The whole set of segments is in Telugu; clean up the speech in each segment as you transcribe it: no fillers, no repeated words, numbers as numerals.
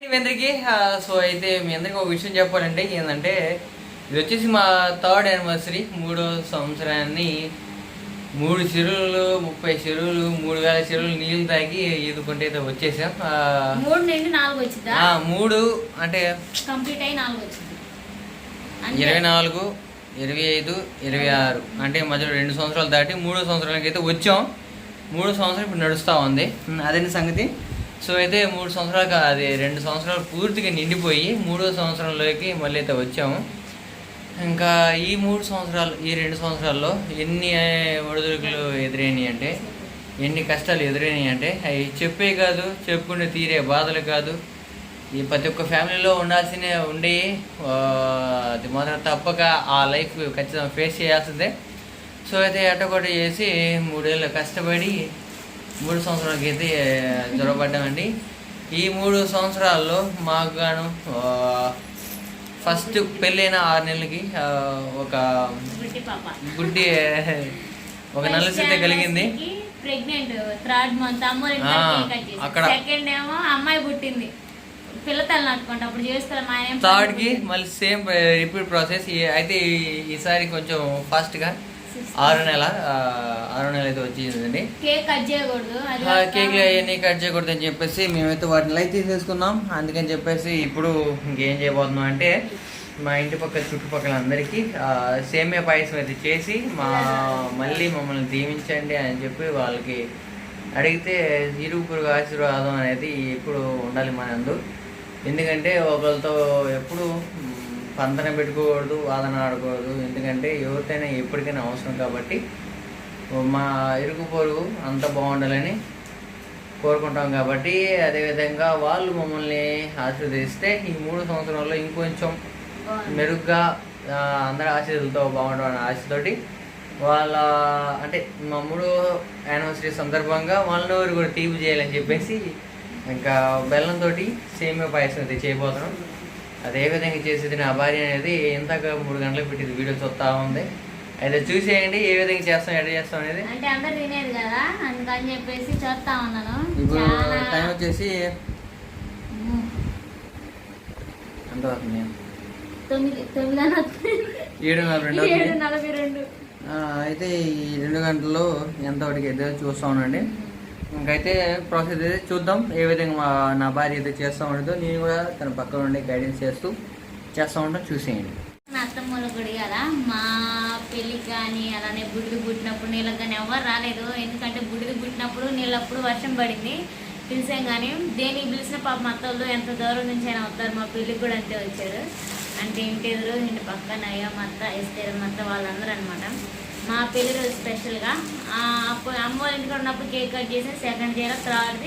మీ అందరికీ సో అయితే మీ అందరికీ ఒక విషయం చెప్పాలంటే ఏంటంటే ఇది వచ్చేసి మా 3rd యానివర్సరీ 3వ సంవత్సరాన్ని 3 చెరువులు 30 చెరువులు 3000 చెరువులు నీళ్ళు తాగి ఈదుకుంటే అయితే వచ్చేసాం. 3 నుండి 4 వచ్చిందా? 3 అంటే కంప్లీట్ అయ్యి 4 వచ్చింది. 24 25 26 అంటే మధ్యలో 2 సంవత్సరాలు దాటి 3వ సంవత్సరాలకి అయితే వచ్చాం. 3వ సంవత్సరం ఇప్పుడు నడుస్తూ ఉంది. అదే సంగతి. సో అయితే 3 సంవత్సరాలు అది 2 సంవత్సరాలు పూర్తిగా నిండిపోయి 3వ సంవత్సరంలోకి మళ్ళీ అయితే వచ్చాము. ఇంకా ఈ 2 సంవత్సరాల్లో ఎన్ని ఒడిదుడుకులు ఎదురైనాయి అంటే, ఎన్ని కష్టాలు ఎదురైనాయి అంటే అవి చెప్పే కాదు, చెప్పుకుంటే తీరే బాధలు కాదు. ఈ ప్రతి ఒక్క ఫ్యామిలీలో ఉండే అది మాత్రం తప్పక ఆ లైఫ్ ఖచ్చితంగా ఫేస్ చేయాల్సిందే. సో అయితే అటొకటి చేసి 3 ఏళ్ళు కష్టపడి 3 సంవత్సరాలకి అయితే జ్వరపడ్డామండి. ఈ 3 సంవత్సరాల్లో మాకు గాను ఫస్ట్ పెళ్ళైన 6 నెలలకి ఒక గుడ్డి ఒక నల్ల సిద్ధ కలిగింది. ప్రెగ్నెంట్ 3rd మంత్ అక్కడ సెకండ్ ఏమో అమ్మాయి పుట్టింది. పిల్లతల్లి నాటుకుంటే అప్పుడు చేస్తారు మా ఆయన. 3rd కి మళ్ళీ సేమ్ రిపీట్ ప్రాసెస్. అయితే ఈసారి కొంచెం ఫాస్ట్గా 6 నెలలు అయితే వచ్చిందండి. కేక్ కట్ చేయకూడదు, కేక్లు అవన్నీ కట్ చేయకూడదు అని చెప్పేసి మేమైతే వాటిని లైట్ తీసేసుకున్నాం. అందుకని చెప్పేసి ఇప్పుడు ఇంకేం చేయబోతున్నాం అంటే మా ఇంటి పక్కల చుట్టుపక్కల అందరికీ సేమియా పాయసం అయితే చేసి మళ్ళీ మమ్మల్ని దీవించండి అని చెప్పి వాళ్ళకి అడిగితే ఇరుగు పొరుగు ఆశీర్వాదం అనేది ఎప్పుడు ఉండాలి మనందు. ఎందుకంటే ఒకరితో ఎప్పుడు పంతన పెట్టుకోకూడదు, వాదన ఆడకూడదు. ఎందుకంటే ఎవరికైనా ఎప్పటికైనా అవసరం కాబట్టి మా ఇరుగు పొరుగు అంత బాగుండాలని కోరుకుంటాం. కాబట్టి అదేవిధంగా వాళ్ళు మమ్మల్ని ఆశీర్వదిస్తే ఈ 3 సంవత్సరాల్లో ఇంకొంచెం మెరుగ్గా అందరి ఆశీర్వాదాలతో బాగుండాలనే ఆశతోటి వాళ్ళ అంటే మా 3వ యానివర్సరీ సందర్భంగా వాళ్ళని కూడా తీపి చేయాలని చెప్పేసి ఇంకా బెల్లంతో సేమియా పాయసం అయితే చేయబోతున్నాం. అదే విధంగా చేసేది నా భార్య అనేది ఇంతగా 3 గంటలకు పెట్టింది. వీడియో చూస్తూ ఉంది. అయితే చూసేయండి ఏ విధంగా చేస్తాం, ఎడ చేస్తాం అనేది. అంటే అందరు తినేది కదా అందుకని చెప్పేసి చూస్తా ఉన్నాను. ఇప్పుడు టైం వచ్చేసి ఎంత అవుతుంది? 7:42. అయితే ఈ 2 గంటల్లో ఎంత వాటికి అయితే చూస్తూ ఉండండి. ఇంకైతే ప్రాసెస్ అయితే చూద్దాం ఏ విధంగా నా భార్య అయితే చేస్తూ ఉండదో. నేను కూడా తన పక్కన ఉండి గైడెన్స్ చేస్తూ ఉంటాం. చూసేయండి. నా అత్తమ్మలు కూడా కదా మా పెళ్ళికి కానీ అలానే బుడిది పుట్టినప్పుడు నీళ్ళకి కానీ ఎవరు రాలేదు. ఎందుకంటే బుడిది పుట్టినప్పుడు నీళ్ళప్పుడు వర్షం పడింది, పిలిచాం. కానీ దేనికి పిలిచిన పాప మా అత్తలు ఎంత దూరం నుంచి అయినా వస్తారు. మా పెళ్ళికి కూడా అంతే వచ్చారు. అంటే ఇంటి ఎదురు ఇంటి పక్కన అయ్యా మా అత్త ఎస్తేరు మా అత్త వాళ్ళందరూ అనమాట. మా పెళ్లి రోజు స్పెషల్గా అప్పుడు అమ్మ వాళ్ళ ఇంటికి ఉన్నప్పుడు కేక్ కట్ చేసి 2nd ఇయర్ 3rd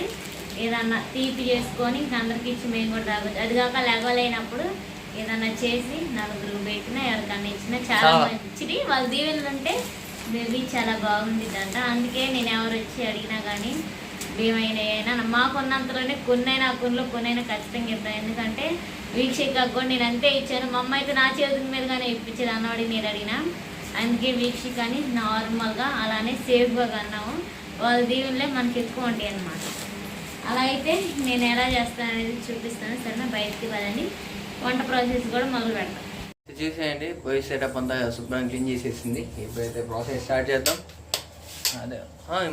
ఏదన్నా తీపి చేసుకొని ఇంకా అందరికి ఇచ్చి మేము కూడా తాగొచ్చు. అది కాక లెగలేనప్పుడు ఏదన్నా చేసి 4 పెట్టినా ఎవరికన్నా ఇచ్చినా చాలా మంచిది. వాళ్ళ దీవెనలు ఉంటే బేబీ చాలా బాగుండిద్దంట. అందుకే నేను ఎవరు వచ్చి అడిగినా కానీ ఏమైనా మాకున్నంతలోనే కొన్నైనా ఖచ్చితంగా ఇద్దాం. ఎందుకంటే వీక్షిక కూడా నేను అంతే ఇచ్చాను. మా అమ్మ అయితే నా చేతుల మీదగానే ఇప్పించేది అన్నవాడి నేను అడిగినా. అందుకే వీక్షికని నార్మల్గా అలానే సేఫ్గా అన్నాము. వాళ్ళ దీవులే మనకి ఎక్కువ ఉంటాయి అన్నమాట. అలా అయితే నేను ఎలా చేస్తాను అనేది చూపిస్తాను. సరేనా, బయటికి పదండి. వంట ప్రాసెస్ కూడా మొదలు పెడతాం. చూసేయండి. పోయి సెటప్ అంతా శుభ్రంగా క్లీన్ చేసేసింది. ఇప్పుడైతే ప్రాసెస్ స్టార్ట్ చేద్దాం. అదే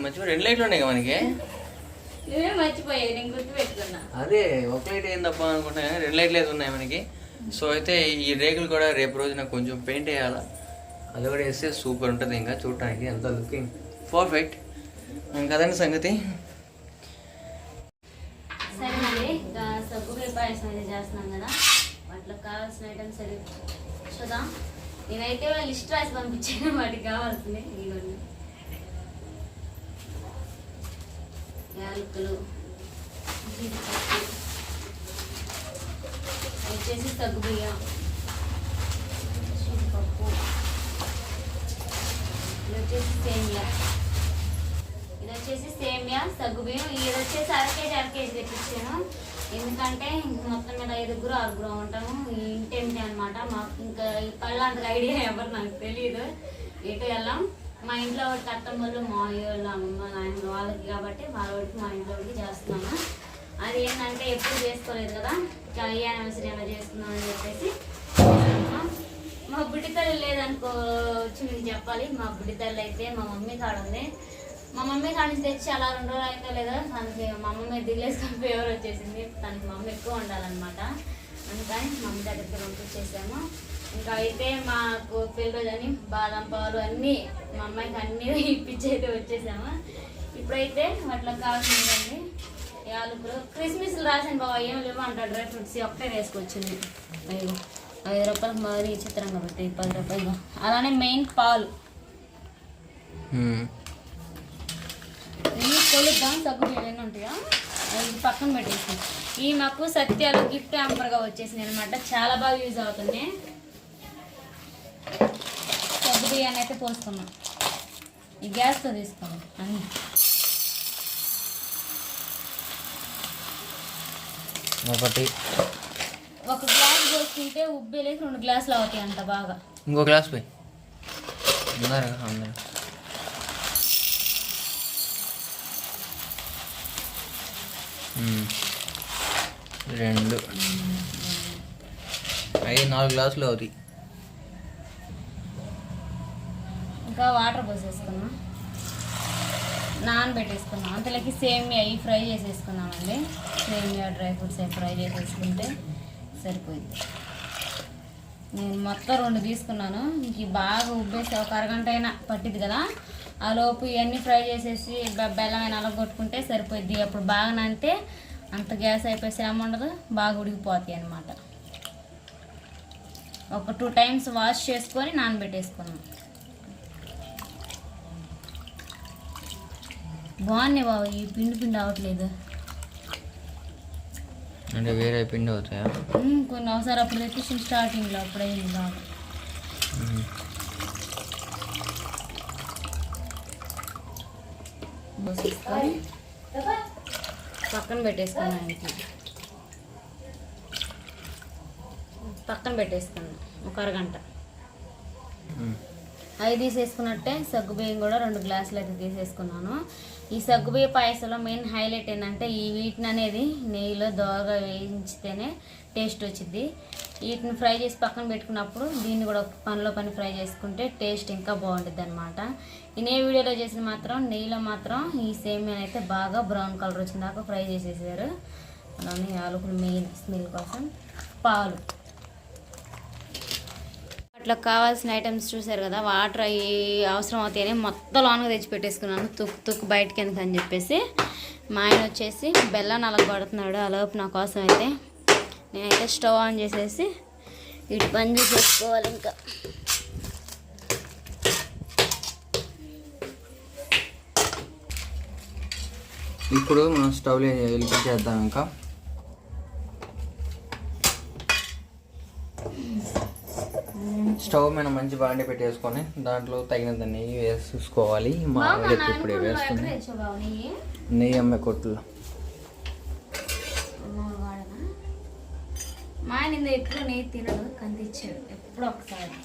మంచిగా 2 లైట్లు ఉన్నాయి కదా మనకి. నువ్వే మర్చిపోయావు, నేను గుర్తు పెట్టుకున్నా. అదే ఒక లైట్ ఏందప్ప అనుకుంటా, 2 లైట్లు అయితే ఉన్నాయి మనకి. సో అయితే ఈ రేకులు కూడా రేపు రోజున కొంచెం పెయింట్ వేయాలా. అది కూడా వేస్తే సూపర్ ఉంటుంది. ఇంకా చూడటానికి ఎంత లుకింగ్ పర్ఫెక్ట్. కదండి సంగతి. సరేనండి, ఇంకా సగ్గుబియ్య పాయసం అయితే చేస్తున్నాం కదా, వాటిలో కావాల్సిన ఐటమ్స్ అది చూద్దాం. నేనైతే లిస్ట్ రాసి పంపించాను వాటికి కావాల్సింది. ఇదిగోండి యాలకులు, జీడిపప్పు, వచ్చేసి సగ్గుబియ్యం, జీడిపప్పు, ఇది వచ్చేసి సేమియా, సగ్గుబియ్యం. ఇది వచ్చేసి 1/2 kg తెప్పించాను. ఎందుకంటే మొత్తం మీద 5-6 ఉంటాము. ఇంటేంటి అనమాట. మాకు ఇంకా ఈ పళ్ళ అంత ఐడియా ఎవరు నాకు తెలియదు. ఎటు వెళ్ళాం మా ఇంట్లో ఒకటి అత్తమ్మలు, మా వాళ్ళు, అమ్మ, నాయన వాళ్ళకి కాబట్టి వాళ్ళకి మా ఇంట్లో చేస్తున్నాము. అది ఏంటంటే ఎప్పుడు చేసుకోలేదు కదా, ఈ యానివర్సరీ అలా చేసుకుందాం అని చెప్పేసి. మా బుడ్డి తల్లి లేదనుకో చూసి చెప్పాలి. మా బుడ్డి తల్లి అయితే మా మమ్మీ కాడ ఉంది. మా మమ్మీ కాడ నుంచి తెచ్చి అలా 2 రోజులు అయితే లేదా తనకి మా మమ్మీ దిల్లేసుకొని ఫేవర్ వచ్చేసింది. తనకి మమ్మీ ఎక్కువ ఉండాలన్నమాట. అందుకని మమ్మీ దగ్గరికి పంపించేసాము. ఇంకా అయితే మాకు పెళ్లి రోజు అని బాదం పాలు అన్నీ మా అమ్మాయికి అన్నీ ఇప్పించి అయితే వచ్చేసాము. ఇప్పుడైతే వాటిలో కావాల్సిందండి యాలకులు, క్రిస్మస్లు రాసాను బాబా, ఏం లేవు అంటారు. డ్రై ఫ్రూట్స్ ఒకటే వేసుకొచ్చింది. 5 రూపాయలకు మరి చిత్రంగా పెట్టి 10 రూపాయలు. అలానే మెయిన్ పాలు ఇవి కొలుద్దాం. తగ్గు బియ్యం ఉంటాయా ఇది పక్కన పెట్టేసి. ఈ మాకు సత్యాలు గిఫ్ట్ హ్యాంపర్గా వచ్చేసింది అనమాట. చాలా బాగా యూజ్ అవుతుంది. సగ్గు బియ్యాన్ని అయితే పోసుకున్నాం. ఈ గ్యాస్తో తీసుకున్నాం అన్నీ. ఒక గ్లాస్ పోసుకుంటే ఉబ్బేలేసి 2 గ్లాసులు అవుతాయి అంట బాగా. ఇంకో గ్లాస్ పోయి అందరూ 2 4 గ్లాసులు అవుతాయి. ఇంకా వాటర్ పోసేసుకున్నాం, నానబెట్టేసుకున్నాం. అంతలోకి సేమియా అవి ఫ్రై చేసేసుకున్నామండి. సేమియా డ్రై ఫ్రూట్స్ అవి ఫ్రై చేసేసుకుంటే సరిపోయింది. నేను మొత్తం 2 తీసుకున్నాను. ఇంక బాగా ఉబ్బేసి ఒక అరగంట అయినా పట్టిద్ది కదా, ఆ లోపు ఇవన్నీ ఫ్రై చేసేసి బెల్లమైన అలగొట్టుకుంటే సరిపోద్ది. అప్పుడు బాగా నానితే అంత గ్యాస్ అయిపోయి శ్రమ ఉండదు, బాగా ఉడికిపోతాయి అన్నమాట. ఒక 2 టైమ్స్ వాష్ చేసుకొని నానబెట్టేసుకున్నాం. బాగున్నాయి బాబు. ఈ పిండి అవ్వట్లేదు అంటే వేరే పిండి అవుతాయా? కొన్ని ఒకసారి అప్పుడు తెచ్చి స్టార్టింగ్లో అప్పుడైంది బాగా. పక్కన పెట్టేసుకున్నాను. పక్కన పెట్టేసుకున్నాను ఒక అరగంట. అవి తీసేసుకున్నట్టే సగ్గుబియ్యం కూడా 2 గ్లాసులు అయితే తీసేసుకున్నాను. ఈ సగ్గుబియ్య పాయసంలో మెయిన్ హైలైట్ ఏంటంటే ఈ వీటిని అనేది నెయ్యిలో దోరగా వేయించితేనే టేస్ట్ వచ్చింది. వీటిని ఫ్రై చేసి పక్కన పెట్టుకున్నప్పుడు దీన్ని కూడా పనిలో ఫ్రై చేసుకుంటే టేస్ట్ ఇంకా బాగుంటుంది అనమాట. ఈ వీడియోలో చేసిన మాత్రం నెయ్యిలో మాత్రం ఈ సేమియా అయితే బాగా బ్రౌన్ కలర్ వచ్చిన దాకా ఫ్రై చేసేసారు. అలానే యాలకులు మెయిన్ స్మెల్ కోసం, పాలు, అట్లా కావాల్సిన ఐటమ్స్ చూసారు కదా. వాటర్ అవి అవసరం అవుతాయని మొత్తం లోనగా తెచ్చి పెట్టేసుకున్నాను. తుక్కు బయటకి ఎందుకని చెప్పేసి. మా ఆయన వచ్చేసి బెల్లం నలగొడుతున్నాడు. అలాపు నా కోసం అయితే నేనైతే స్టవ్ ఆన్ చేసేసి ఇటు పని చేసుకోవాలి. ఇంకా ఇప్పుడు మనం స్టవ్లో వెలిగించేద్దాం. ఇంకా స్టవ్ మీద మంచి బాండి పెట్టేసుకొని దాంట్లో తగినంత నెయ్యి వేసుకోవాలి. మా ఆవిడకి ఇప్పుడే వేస్తుంది నెయ్యి అమ్మే కొట్టులో. మా ఆయన ఎప్పుడు నెయ్యి తినడు, కందిచ్చాడు ఎప్పుడు ఒకసారి.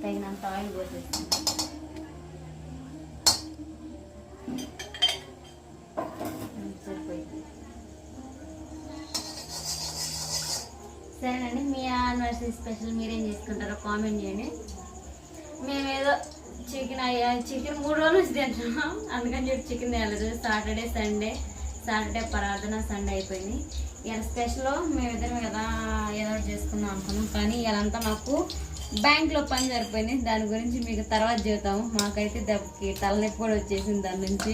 తగినంత ఆయిల్ పోసేస్తాను. సరిపోయింది. సరేనండి, మీ యానివర్సరీ స్పెషల్ మీరేం చేసుకుంటారో కామెంట్ చేయండి. మేమేదో చికెన్ 3 రోజుల నుంచి తింటున్నాం. అందుకని చెప్పి చికెన్ తేలేదు. సాటర్డే ప్రార్థన, సండే అయిపోయింది. ఇలా స్పెషల్ మేమిద్దరం కదా ఏదో చేసుకుందాం అనుకున్నాం. కానీ ఇలాంతా మాకు బ్యాంక్లో పని సరిపోయింది. దాని గురించి మీకు తర్వాత చెబుతాము. మాకైతే దెబ్బకి తలనొప్పి కూడా వచ్చేసింది. దాని నుంచి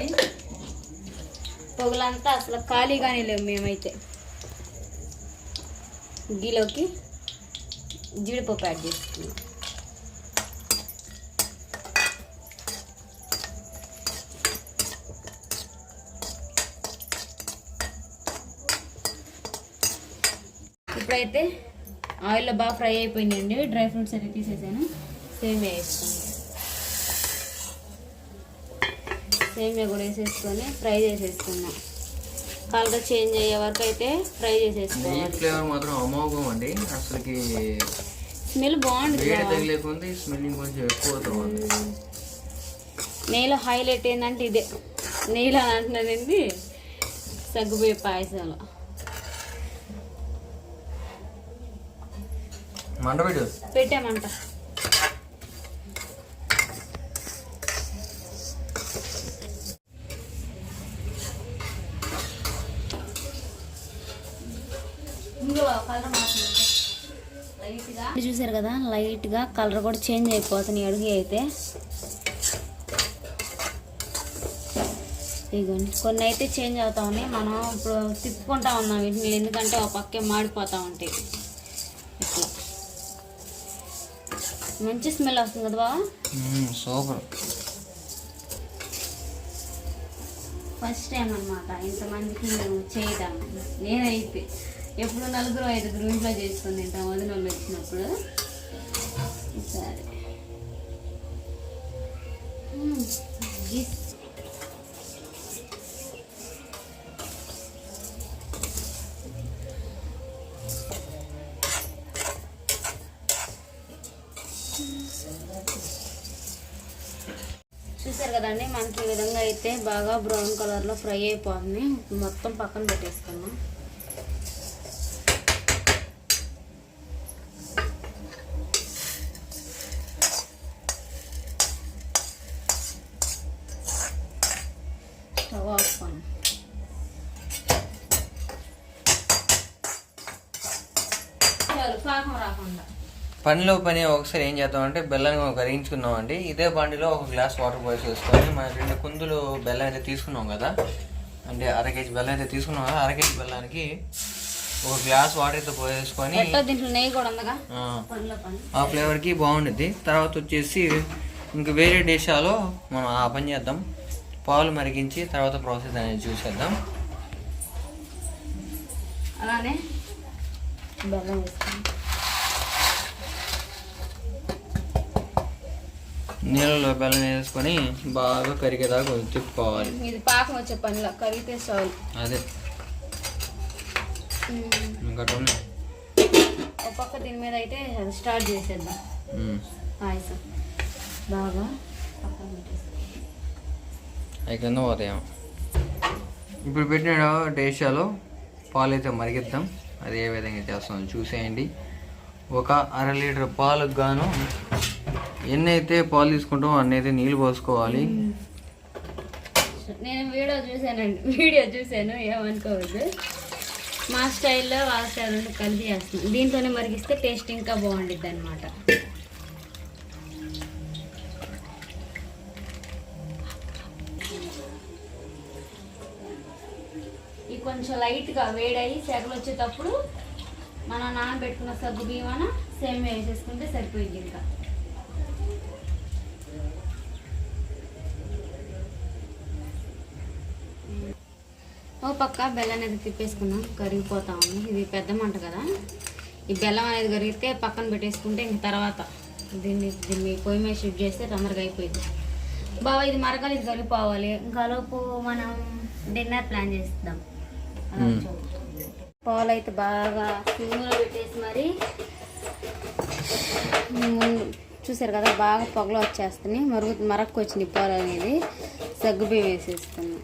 పొగలంతా అసలు ఖాళీగానే లేవు. మేమైతే గీలోకి జీడిపప్పు యాడ్ చేసుకున్నాం. ఇప్పుడైతే ఆయిల్లో బాగా ఫ్రై అయిపోయిందండి. డ్రై ఫ్రూట్స్ అయితే తీసేసాను. సేమియా వేసుకున్నాను. సేమియా కూడా వేసేసుకొని ఫ్రై చేసేసుకున్నాం. కలర్ చేంజ్ అయ్యే వరకు అయితే ఫ్రై చేసేసుకోవాలి. ఫ్లేవర్ మాత్రం అమోఘం అండి. అసలుకి స్మెల్ బాగుంటుంది. స్మెల్లింగ్ కొంచెం ఎక్కువ అవుతుంది. నెయ్యిలో హైలైట్ ఏంటంటే ఇదే. నెయ్యిలో అంటున్నది సగ్గుబియ్య పాయసంలో మంట పెట్టు. పెట్టామంట. చూసారు కదా, లైట్గా కలర్ కూడా చేంజ్ అయిపోతుంది అడుగు అయితే. ఇదిగోండి, కొన్ని అయితే చేంజ్ అవుతా ఉన్నాయి. మనం ఇప్పుడు తిప్పుకుంటా ఉన్నాం వీటిని, ఎందుకంటే ఒక పక్కే మాడిపోతూ ఉంటాయి. ఇట్లా మంచి స్మెల్ వస్తుంది కదా బాబా. సూపర్. ఫస్ట్ టైం అనమాట ఇంతమందికి నేను చేయటం. నేనైతే ఎప్పుడు 4-5 ఇంట్లో చేసుకుని తింటాం వదిన వాళ్ళు వచ్చినప్పుడు. సరే చూసారు కదండి, మనకి ఈ విధంగా అయితే బాగా బ్రౌన్ కలర్లో ఫ్రై అయిపోతుంది. మొత్తం పక్కన పెట్టేసుకున్నాం. స్టవ్ ఆఫ్ చేస్తాను. పాకం రాకుండా పనిలో పని ఒకసారి ఏం చేద్దామంటే బెల్లాన్ని కరిగించుకున్నాం అండి. ఇదే బండిలో ఒక గ్లాస్ వాటర్ పోసి వేసుకొని మన 2 కుందులు బెల్లం అయితే తీసుకున్నాం కదా, అంటే 1/2 కేజీ బెల్లం అయితే తీసుకున్నాం కదా. 1/2 కేజీ బెల్లానికి ఒక గ్లాస్ వాటర్ అయితే పోసేసుకొని ఆ ఫ్లేవర్కి బాగుంటుంది. తర్వాత వచ్చేసి ఇంక వేరే డిషాలో మనం ఆ పని చేద్దాం. పాలు మరిగించి తర్వాత ప్రాసెస్ అనేది చూసేద్దాం. అలానే బెల్లం వేసుకుంటాం. నీళ్ళలో బెల్లం వేసుకొని బాగా కరిగేదాకా తిప్పుకోవాలి. ఇది పాకం వచ్చే పనిలో కరిగితే చాలు. అదే ఇంకా ఒక పక్క దీని మీద అయితే స్టార్ట్ చేసేద్దాం పాయసం. బాగా పక్కన పెట్టేస్తాం. అవి కింద పోతాయేమో. ఇప్పుడు పెట్టిన డేషాలో పాలు అయితే మరిగిద్దాం. అది ఏ విధంగా చేస్తామో చూసేయండి. ఒక 1/2 లీటర్ పాలకు గాను ఎన్ని అయితే పాలు తీసుకుంటామో అన్ని అయితే నీళ్ళు పోసుకోవాలి. నేను వీడియో చూశాను ఏమనుకోవద్దు. మా స్టైల్లో వాళ్ళ స్టైల్ కలిపి చేస్తున్నాను. దీంతోనే మరిగిస్తే టేస్ట్ ఇంకా బాగుండిద్ది అనమాట. ఇది కొంచెం లైట్గా వేడయి సెగలు వచ్చేటప్పుడు మనం నానబెట్టుకున్న సగ్గు బియ్యం సేమ్ వేసేసుకుంటే సరిపోయింది. ఇంకా ఓ పక్క బెల్లం అనేది తిప్పేసుకున్నాం, కరిగిపోతా ఉంది. ఇది పెద్ద మంట కదా, ఈ బెల్లం అనేది కరిగితే పక్కన పెట్టేసుకుంటే ఇంక తర్వాత దీన్ని పొయ్యి మీద షిఫ్ట్ చేస్తే తొందరగా అయిపోయింది. బాగా ఇది మరకాలి, ఇది కరిగిపోవాలి. ఇంకా లోపు మనం డిన్నర్ ప్లాన్ చేస్తాం. పాలు అయితే బాగా సిమ్లో పెట్టేసి మరి చూసారు కదా, బాగా పొగలు వచ్చేస్తున్నాయి. మరక్కు వచ్చింది పాలు అనేది. సగ్గుబియ్యం వేసేసుకున్నాం.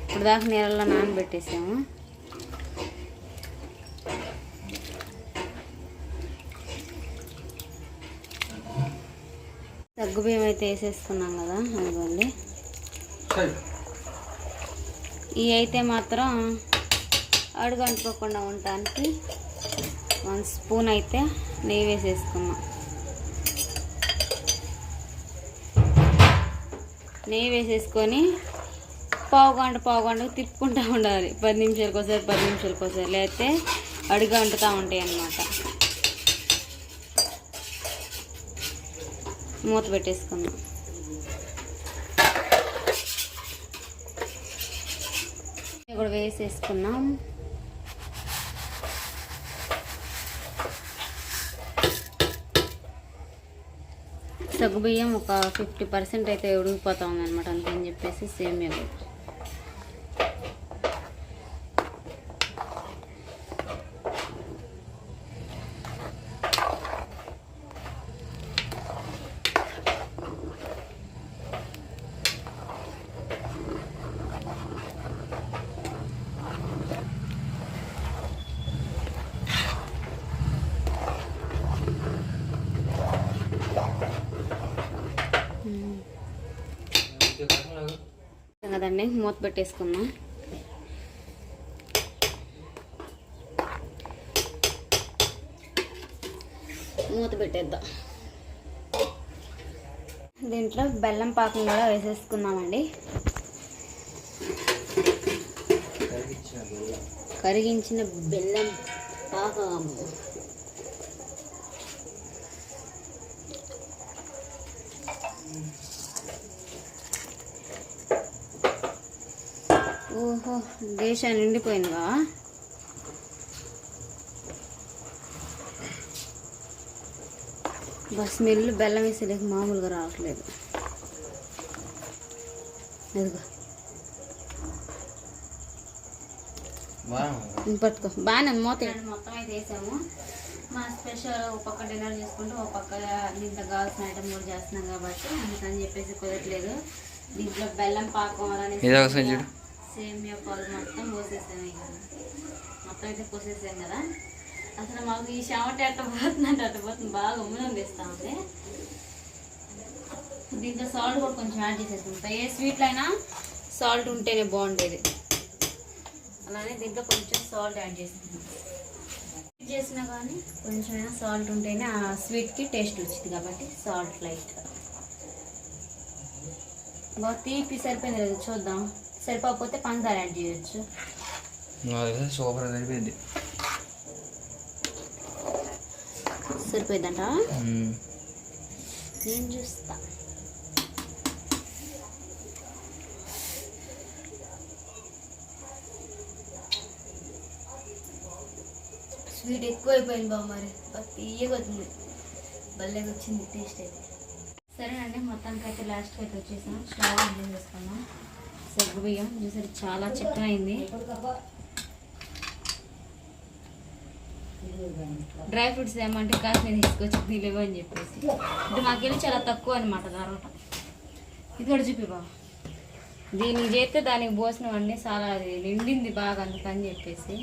ఇప్పుడు దాకా నీళ్ళలో నానబెట్టేసాము. సగ్గుబియ్యం అయితే వేసేసుకున్నాం కదా, అందుకోండి. ఇవి అయితే మాత్రం అడుగు అంటుకోకుండా ఉండటానికి 1 స్పూన్ అయితే నెయ్యి వేసేసుకున్నాం. నెయ్యి వేసేసుకొని పావు గంట తిప్పుకుంటూ ఉండాలి. 10 నిమిషాలకు ఒకసారి లేకపోతే అడుగు అంటుతూ ఉంటాయి అన్నమాట. మూత పెట్టేసుకుందాం. కూడా వేసేసుకున్నాం. సగ్గుబియ్యం ఒక 50% అయితే ఉడికిపోతా ఉంది అనమాట. అంతేని చెప్పేసి సేమియా కదండి మూత పెట్టేసుకుందాం. మూత పెట్టేద్దాం. దీంట్లో బెల్లం పాకం కూడా వేసేసుకున్నామండి. కరిగించిన బెల్లం పాకం. ఓహో దేశం నిండిపోయిందిగా. స్మెల్ బెల్లం వేసేలేక మామూలుగా రావట్లేదు. ఇదిగో పట్టుకో బాగానే మూత మొత్తం అయితే వేసాము. మా స్పెషల్ ఒక పక్క డిన్నర్ చేసుకుంటూ ఒక పక్క దీంట్లో కావాల్సిన ఐటమ్ కూడా చేస్తున్నాం కాబట్టి అందుకని చెప్పేసి కుదరట్లేదు. దీంట్లో బెల్లం పాకం అలానే సేమియా పాలు మొత్తం పోసేసాము. ఇక మొత్తం అయితే పోసేసాం కదా. అసలు మాకు ఈ చెమట ఎట్ట పోతుందంటే అట్ట పోతుంది, బాగా ఉమ్మలంపిస్తూ ఉంది. దీంట్లో సాల్ట్ కూడా కొంచెం యాడ్ చేసేసుకుంటాం. ఏ స్వీట్లు అయినా సాల్ట్ ఉంటేనే బాగుండేది. అలానే దీంట్లో కొంచెం సాల్ట్ యాడ్ చేసుకుంటాం. చేసినా కానీ కొంచెమైనా సాల్ట్ ఉంటేనే ఆ స్వీట్కి టేస్ట్ వచ్చింది కాబట్టి సాల్ట్ లైట్. బాగా తీపి సరిపోయింది లేదు చూద్దాం. సరిపోకపోతే పంచదార యాడ్ చేయొచ్చు. సూపర్ సరిపోయింది. సరిపోయిందంట. నేను చూస్తా. స్వీట్ ఎక్కువైపోయింది బాబు, మరి తీయగా వచ్చింది, భలేగా వచ్చింది టేస్ట్ అయితే. సరేనండి, మొత్తానికి అయితే లాస్ట్కి అయితే వచ్చేసాం. స్టవ్ ఆన్ చేసుకున్నాం. సగ్గు బియ్యం చూసారు చాలా చిక్కనైంది. డ్రై ఫ్రూట్స్ ఏమంటే కాస్త నేను తీసుకొచ్చి లేవు అని చెప్పేసి అంటే మాకెళ్ళి చాలా తక్కువ అనమాట ధరట. ఇది కూడా చూపి బాబు. దీనికి చేస్తే దానికి పోసినవన్నీ చాలా అది నిండింది బాగా, అందుకని చెప్పేసి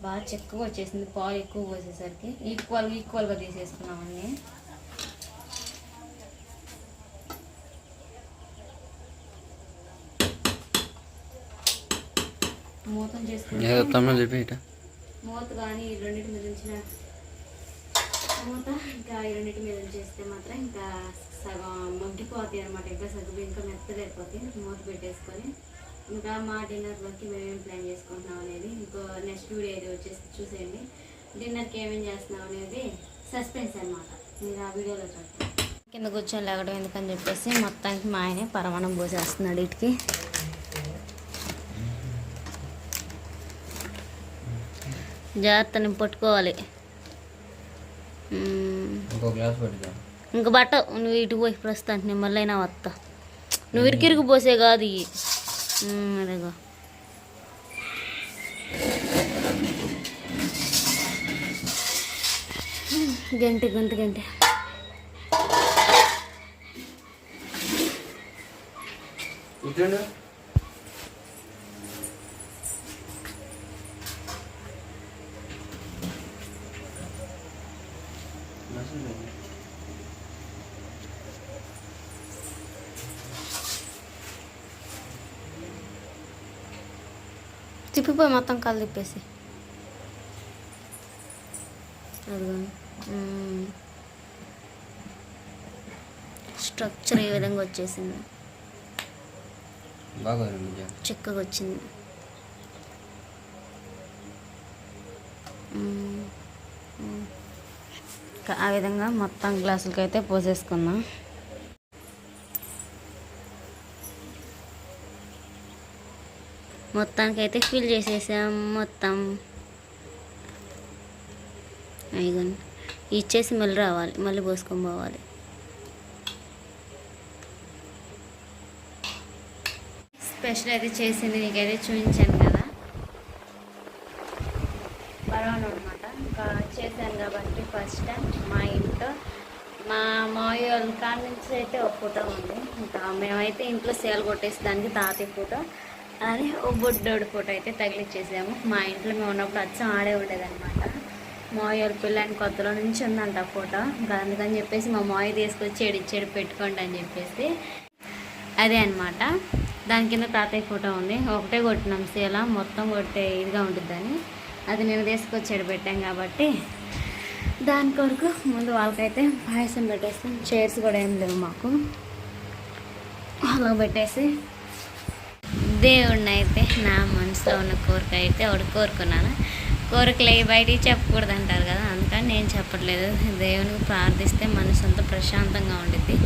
బాగా చిక్కగా వచ్చేసింది. పాలు ఎక్కువ పోసేసరికి ఈక్వల్గా తీసేసుకున్నాం అన్నీ. మూతం చేసుకుంటాం. మూత కానీ ఈ రెండింటి మీద ఉంచిన మూత ఇంకా ఈ రెండింటి మీద ఉంచేస్తే మాత్రం ఇంకా సగం మగ్గిపోతాయి అనమాట. ఇంకా సగం ఇంకా మెత్తలైపోతాయి. మూత పెట్టేసుకొని ఇంకా మా డిన్నర్లోకి మేమేం ప్లాన్ చేసుకుంటున్నాం అనేది ఇంకో నెక్స్ట్ వీడియో అయితే వచ్చేసి చూసేయండి. డిన్నర్కి ఏమేమి చేస్తున్నాం అనేది సస్పెన్స్ అనమాట. మీరు ఆ వీడియోలో చూడండి. కింద కూర్చొని లేగడం ఎందుకని చెప్పేసి మొత్తానికి మా ఆయనే పరమాణం పోసేస్తున్నాడు. వీటికి జాగ్రత్తని పట్టుకోవాలి. ఇంకా బట్ట నువ్వు ఇటు పోయి ప్రస్తుతానికి నేను మళ్ళీ అయినా వస్తా. నువ్వు ఇరికిరికి పోసే కాదు ఇవి. అదేగా గంట తిప్పిపోయి మొత్తం కాలు తిప్పేసి అదిగోండి. స్ట్రక్చర్ ఏ విధంగా వచ్చేసింది, చిక్కగా వచ్చింది. ఆ విధంగా మొత్తం గ్లాసులకి అయితే పోసేసుకుందాం. మొత్తానికైతే ఫిల్ చేసేసాం మొత్తం. అయిగోండి ఇచ్చేసి మళ్ళీ రావాలి, మళ్ళీ పోసుకొని పోవాలి. స్పెషల్ అయితే చేసింది నీకైతే చూపించాను కదా, పరవాను అనమాట. ఇంకా చేశాను కాబట్టి ఫస్ట్ టైం మా ఇంట్లో మా మావి వాళ్ళ కాడ నుంచి అయితే ఒక ఫోటో ఉంది. ఇంకా మేమైతే ఇంట్లో సేల్ కొట్టేసి దానికి తాతయ్య ఫోటో అని ఓ బొడ్డోడి ఫోటో అయితే తగిలిచ్చేసాము. మా ఇంట్లో మేము ఉన్నప్పుడు అచ్చం ఆడే ఉండేదన్నమాట. మావి వాళ్ళ పిల్లని కొత్తలో నుంచి ఉందంట ఫోటో. ఇంకా అందుకని చెప్పేసి మా మావి తీసుకొచ్చి ఇచ్చాడు పెట్టుకోండి అని చెప్పేసి. అదే అనమాట. దాని కింద తాతయ్య ఫోటో ఉంది. ఒకటే కొట్టినాం సేల, మొత్తం కొట్టే ఇదిగా ఉంటుందని. అది నేను తీసుకొచ్చాడు పెట్టాం కాబట్టి దాని కొరకు ముందు వాళ్ళకైతే పాయసం పెట్టేస్తాం. చైర్స్ కూడా ఏం లేవు మాకు, అలా పెట్టేసి దేవుడిని అయితే నా మనసులో ఉన్న కోరిక అయితే ఒకటి కోరుకున్నాను. కోరికలు బయటికి చెప్పకూడదు అంటారు కదా, అందుకని నేను చెప్పట్లేదు. దేవునికి ప్రార్థిస్తే మనసు అంతా ప్రశాంతంగా ఉండిద్ది.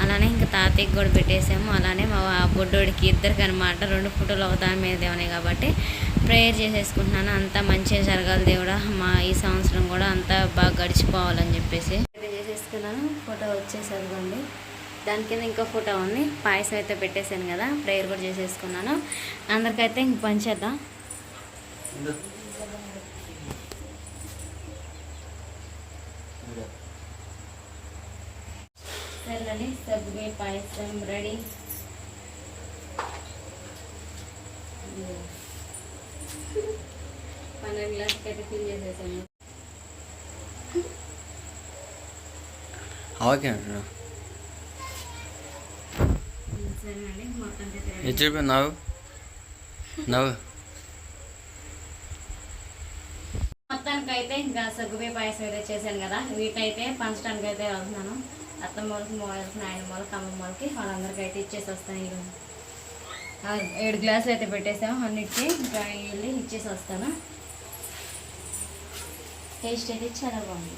అలానే ఇంకా తాతయ్యకి కూడా పెట్టేసాము. అలానే మా బొడ్డోడికి ఇద్దరికి అనమాట 2 ఫోటోలు అవతారం మీద ఉన్నాయి కాబట్టి ప్రేయర్ చేసేసుకుంటున్నాను. అంతా మంచిగా జరగాలి దేవుడా, మా ఈ సంవత్సరం కూడా అంతా బాగా గడిచిపోవాలని చెప్పేసి చేసేసుకున్నాను. ఫోటో వచ్చేసరిగోండి. దాని కింద ఇంకో ఫోటో ఉంది. పాయసం అయితే పెట్టేశాను కదా, ప్రేయర్ కూడా చేసేసుకున్నాను. అందరికైతే ఇంక పంచేద్దాం. సరేనండి, సగ్గుబియ్య పాయసం రెడీ. పన్నెండు గ్లాసులకి అయితే ఫిల్ చేసేసాను. ఓకే సరేనండి, మొత్తం చెప్పి నవ్వు నవ్వు. మొత్తానికైతే ఇంకా సగ్గుబియ్య పాయసం అయితే చేశాను కదా, వీటైతే పంచడానికి అయితే వెళ్తున్నాను. అత్తమ్మ వాళ్ళకి, వాళ్ళకి, నాయన వాళ్ళకి, అమ్మమ్మ వాళ్ళకి, వాళ్ళందరికీ అయితే ఇచ్చేసి వస్తాను. 7 గ్లాసులు అయితే పెట్టేసాము అన్నిటికీ. ఇంకా వెళ్ళి ఇచ్చేసి వస్తాను. టేస్ట్ అయితే చాలా బాగుంది.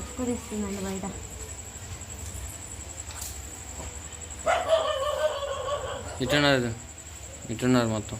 ఎక్కువ తెస్తుందండి బయట. ఇటున్నారు మొత్తం.